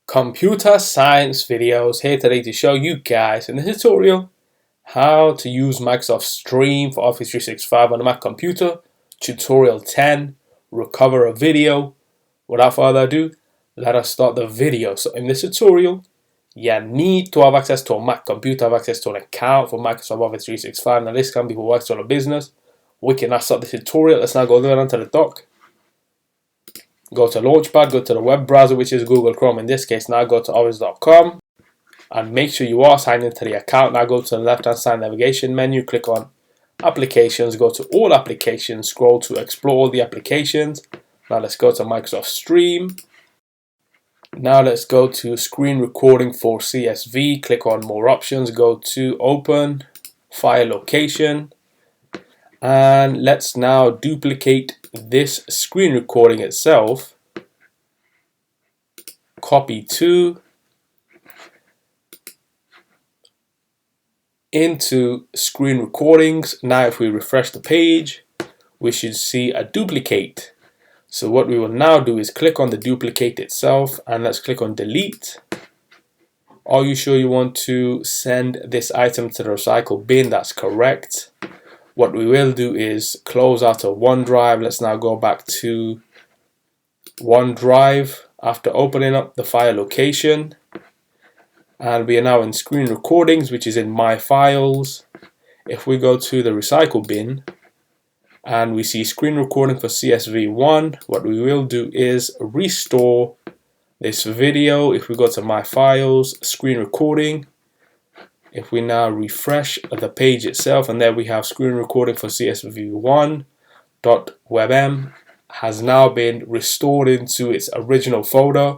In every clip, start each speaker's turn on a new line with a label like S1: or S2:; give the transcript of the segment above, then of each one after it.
S1: Computer science videos here today to show you guys in the tutorial how to use Microsoft Stream for Office 365 on a Mac computer. Tutorial 10, recover a video. Without further ado, let us start the video. So in this tutorial, you need to have access to a Mac computer, have access to an account for Microsoft Office 365. Now this can be for work or business. We can now start the tutorial. Let's now go there onto the dock. Go to Launchpad, go to the web browser, which is Google Chrome in this case. Now go to office.com and make sure you are signed into the account. Now go to the left hand side navigation menu, click on Applications, go to All Applications, scroll to Explore all the applications. Now let's go to Microsoft Stream. Now let's go to Screen Recording for CSV, click on More Options, go to Open, File Location, and let's now duplicate this screen recording itself. Copy to into screen recordings. Now if we refresh the page, we should see a duplicate. So what we will now do is click on the duplicate itself and let's click on delete. Are you sure you want to send this item to the recycle bin? That's correct. What we will do is close out of OneDrive. Let's now go back to OneDrive after opening up the file location. And we are now in screen recordings, which is in My Files. If we go to the recycle bin and we see screen recording for CSV1, what we will do is restore this video. If we go to My Files, screen recording, if we now refresh the page itself, and there we have screen recording for CSV1.webm has now been restored into its original folder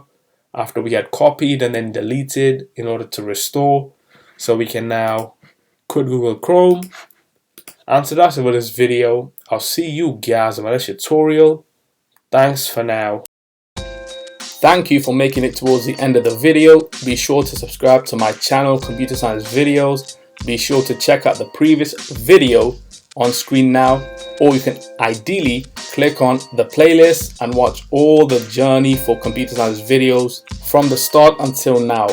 S1: after we had copied and then deleted in order to restore. So we can now quit Google Chrome. And so that's it for this video. I'll see you guys in my next tutorial. Thanks for now. Thank you for making it towards the end of the video. Be sure to subscribe to my channel, Computer Science Videos. Be sure to check out the previous video on screen now, or you can ideally click on the playlist and watch all the journey for Computer Science videos from the start until now.